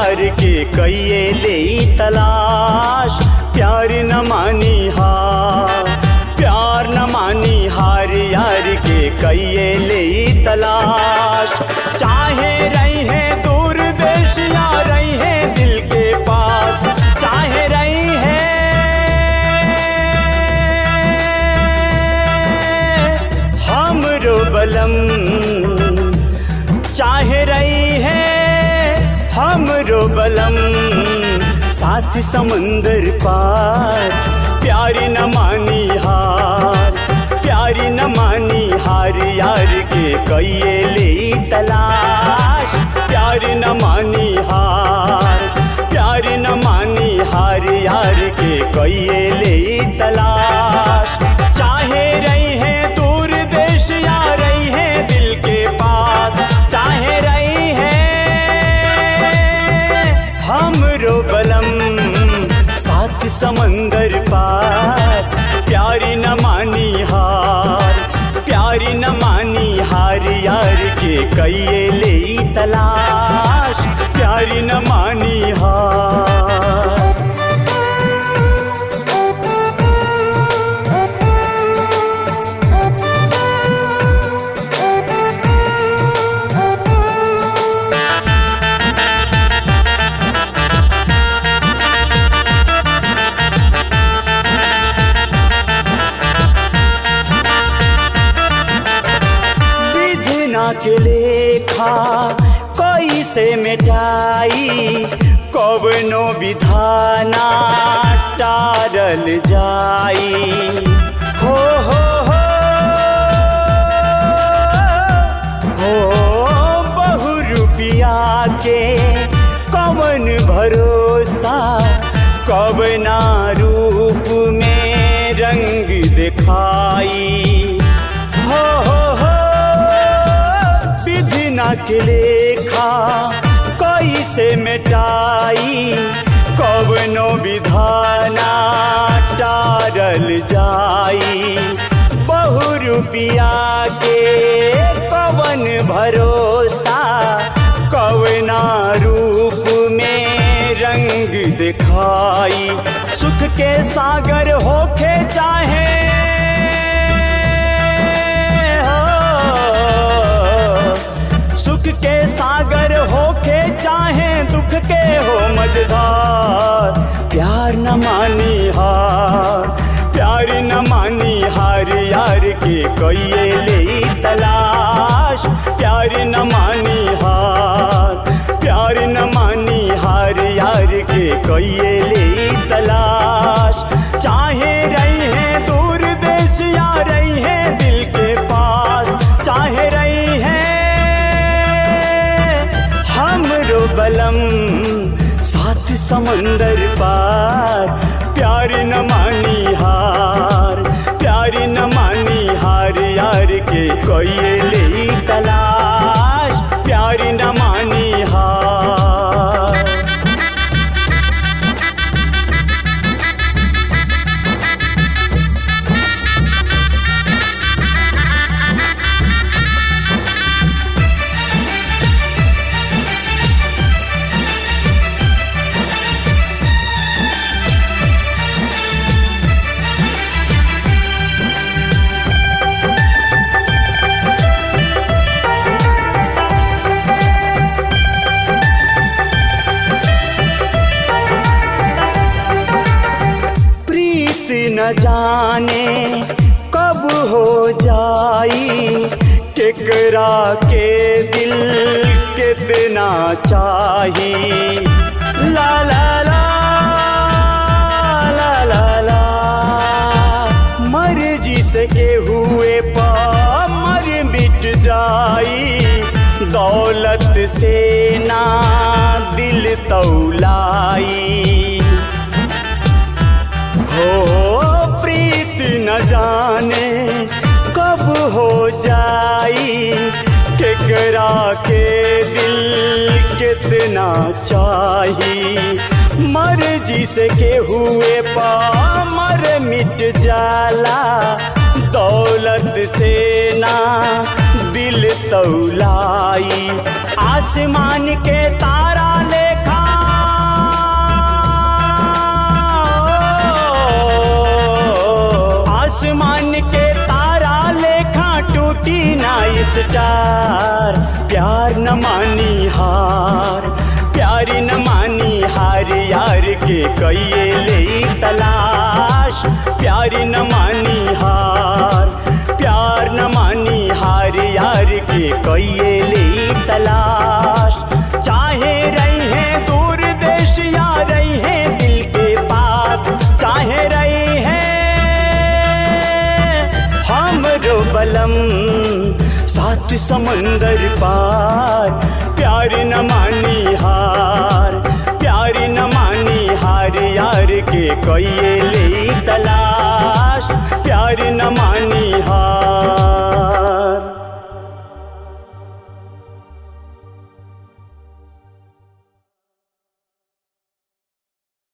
यार के कइये ले तलाश, प्यार न मानी हार, प्यार न मानी हार यार के कइये ले तलाश। चाहे रही है दूर देश या रही है दिल के पास, चाहे रही है हमरो बलम, चाहे रही है हमरो बलम। साथ समंदर पार प्यारी न मानी हार, प्यारी न मानी हार यार के कइये ले तलाश, प्यारी न मानी हार, प्यारी न मानी हार यार के कइये ले तलाश। चाहे रही है दूर देश या रही है दिल के पास, चाहे रही है हमरो बलम। साथ समंदर पार प्यारी न मानी हार, प्यारी न मानी हार यार के कइये ले तलाश, प्यारी न मानी हार। के लेखा कोई से मिटाई, कवनो विधाना टारल जाई। हो बहु रुपया के कवन भरोसा, कवना रूप में रंग दिखाई। के लेखा कोई से मिटाई, कवनो विधाना टारल जाई। बहु रुपया के कवन भरोसा, कवना रूप में रंग दिखाई। सुख के सागर होके चाहे के सागर होके चाहे दुख के हो मझधार, प्यार न मानी हार, प्यार न मानी हार यार के कइये ले तलाश, प्यार न मानी हार, प्यार न मानी हार यार के कइये ले तलाश। चाहे रही है दूर देश या रही है दिल के पास, चाहे रही है हमरो बलम। साथ समंदर पार प्यारी न मानी हार, प्यारी न मानी हार यार के कइये ले तलाश, प्यारी न मानी हार। न जाने कब हो जाई, केकरा के दिल कितना चाही। ला ला ला ला ला ला, मर्जी से के हुए पा मर मिट जाई। दौलत से ना दिल तौलाई, प्रीत न जाने कब हो जाई, केकरा के दिल कितना चाही। मर्जी से के हुए पा मर मिट जाला, दौलत से ना दिल तौलाई। आसमान के तारा लेखा कइये ले तलाश, प्यार न मानी हार, प्यार न मानी हार, यार के कइये ले तलाश। चाहे रही है दूर देश या रही है दिल के पास, चाहे रही है हमरो बलम सात समंदर पार, प्यार न मानी